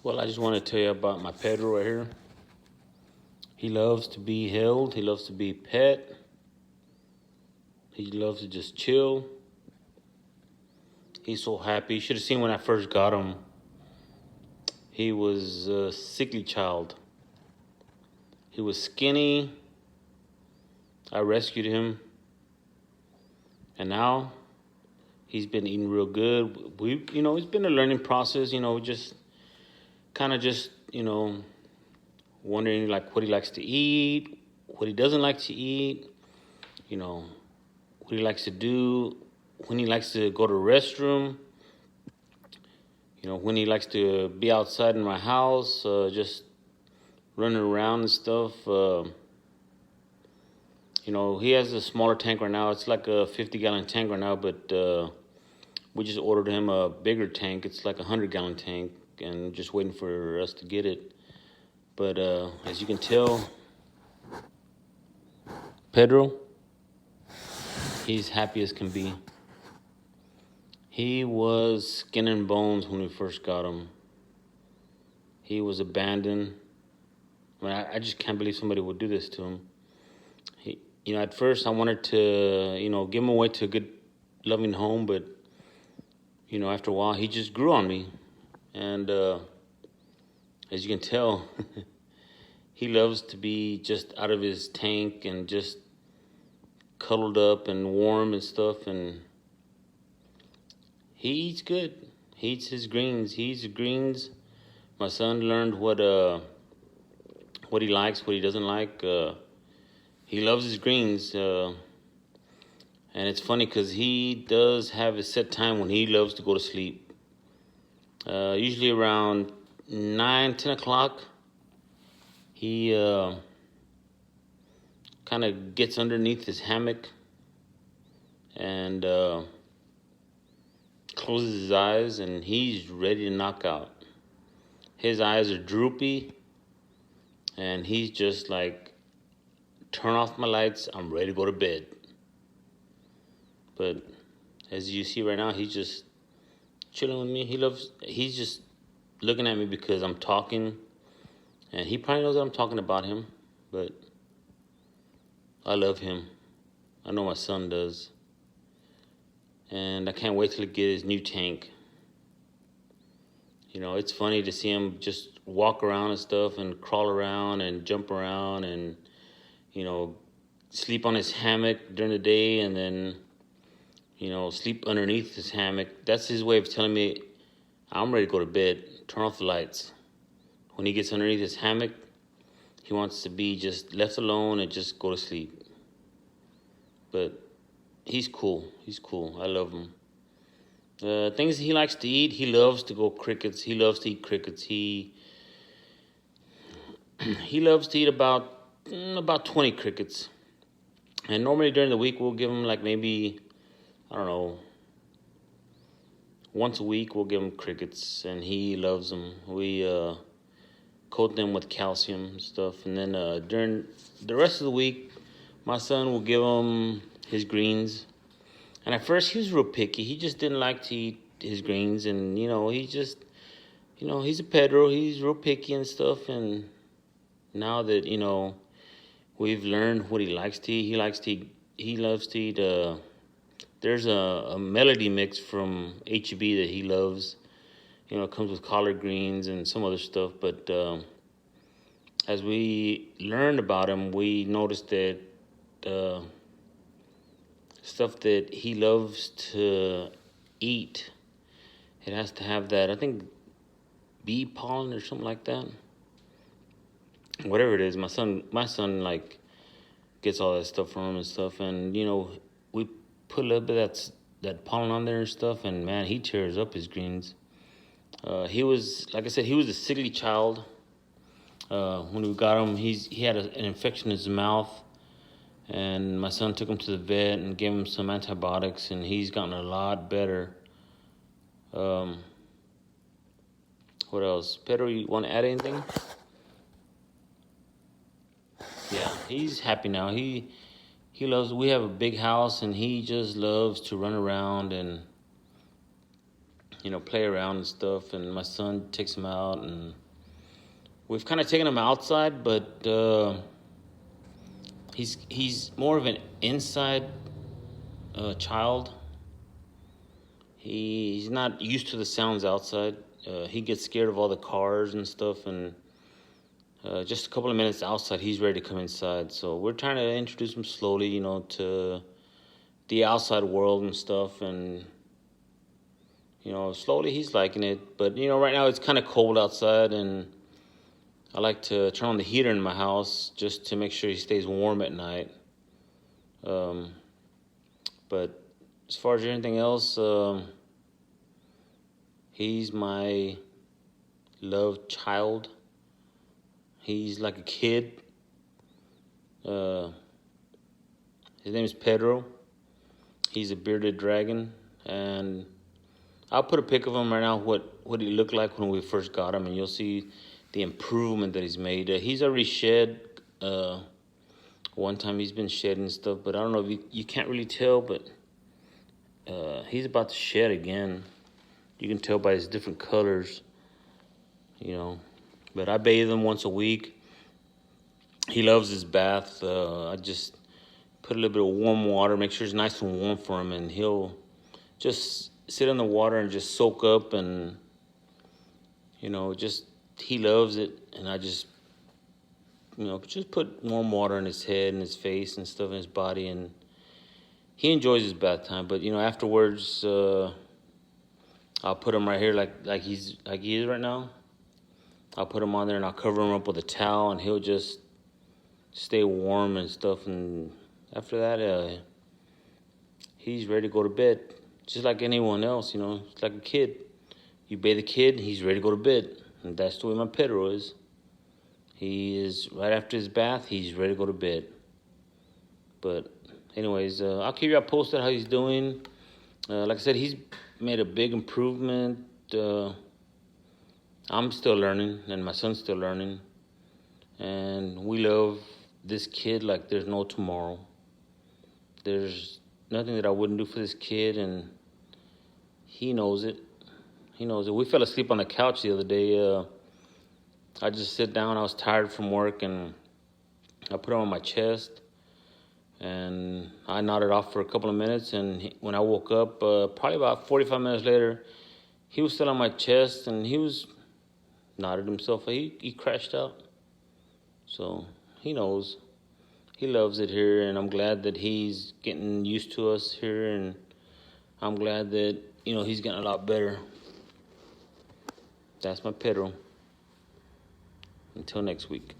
Well, I just want to tell you about my Pedro right here. He loves to be held. He loves to be pet. He loves to just chill. He's so happy. You should have seen when I first got him. He was a sickly child. He was skinny. I rescued him. And now he's been eating real good. It's been a learning process, just kind of wondering like what he likes to eat, what he doesn't like to eat, what he likes to do, when he likes to go to the restroom, when he likes to be outside in my house, just running around and stuff. He has a smaller tank right now. It's like a 50-gallon tank right now, but we just ordered him a bigger tank. It's like a 100-gallon tank, and just waiting for us to get it. But as you can tell, Pedro, he's happy as can be. He was skin and bones when we first got him. He was abandoned. I just can't believe somebody would do this to him. At first I wanted to, give him away to a good, loving home, but, after a while he just grew on me. And as you can tell, he loves to be just out of his tank and just cuddled up and warm and stuff. And he eats good. He eats his greens. He eats the greens. My son learned what he likes, what he doesn't like. He loves his greens. And it's funny because he does have a set time when he loves to go to sleep. Usually around 9, 10 o'clock, he kind of gets underneath his hammock and closes his eyes, and he's ready to knock out. His eyes are droopy, and he's just like, turn off my lights, I'm ready to go to bed. But as you see right now, he's just chilling with me. He's just looking at me because I'm talking, and he probably knows that I'm talking about him, but I love him. I know my son does. And I can't wait till he get his new tank. It's funny to see him just walk around and stuff and crawl around and jump around and, sleep on his hammock during the day and then, sleep underneath his hammock. That's his way of telling me, I'm ready to go to bed. Turn off the lights. When he gets underneath his hammock, he wants to be just left alone and just go to sleep. But he's cool. He's cool. I love him. Things he likes to eat, he loves to go crickets. He loves to eat crickets. He loves to eat about 20 crickets. And normally during the week, we'll give him like maybe, I don't know, once a week we'll give him crickets, and he loves them. We coat them with calcium and stuff. And then during the rest of the week, my son will give him his greens. And at first he was real picky. He just didn't like to eat his greens. And, he's a Pedro. He's real picky and stuff. And now that, we've learned what he likes to eat, he loves to eat, there's a melody mix from H-E-B that he loves. It comes with collard greens and some other stuff. But as we learned about him, we noticed that stuff that he loves to eat, it has to have that, I think, bee pollen or something like that. Whatever it is, my son like gets all that stuff from him and stuff, and we put a little bit of that pollen on there and stuff, and man, he tears up his greens. He was, like I said, he was a sickly child. When we got him, he had an infection in his mouth. And my son took him to the vet and gave him some antibiotics, and he's gotten a lot better. What else? Pedro, you want to add anything? Yeah, he's happy now. He loves, we have a big house, and he just loves to run around and play around and stuff. And my son takes him out, and we've kind of taken him outside, but he's more of an inside child. He's not used to the sounds outside. He gets scared of all the cars and stuff, and just a couple of minutes outside, he's ready to come inside. So we're trying to introduce him slowly, to the outside world and stuff, and slowly he's liking it. But right now it's kind of cold outside, and I like to turn on the heater in my house just to make sure he stays warm at night. But as far as anything else, he's my loved child. He's like a kid. His name is Pedro. He's a bearded dragon, and I'll put a pic of him right now, what he looked like when we first got him, and you'll see the improvement that he's made. He's already shed. One time he's been shedding stuff, but I don't know if you can't really tell, but he's about to shed again. You can tell by his different colors, But I bathe him once a week. He loves his bath. I just put a little bit of warm water, make sure it's nice and warm for him, and he'll just sit in the water and just soak up, and he loves it. And I just put warm water in his head and his face and stuff in his body, and he enjoys his bath time. But afterwards, I'll put him right here like he is right now. I'll put him on there and I'll cover him up with a towel, and he'll just stay warm and stuff. And after that, he's ready to go to bed, just like anyone else. It's like a kid. You bathe a kid, he's ready to go to bed, and that's the way my Pedro is. He is right after his bath, he's ready to go to bed. But anyways, I'll keep you up posted how he's doing. Like I said, he's made a big improvement. I'm still learning, and my son's still learning. And we love this kid like there's no tomorrow. There's nothing that I wouldn't do for this kid, and he knows it. He knows it. We fell asleep on the couch the other day. I just sit down. I was tired from work, and I put him on my chest, and I nodded off for a couple of minutes. And when I woke up, probably about 45 minutes later, he was still on my chest, and he was nodded himself. He crashed out. So he knows. He loves it here, and I'm glad that he's getting used to us here, and I'm glad that, he's getting a lot better. That's my Pedro. Until next week.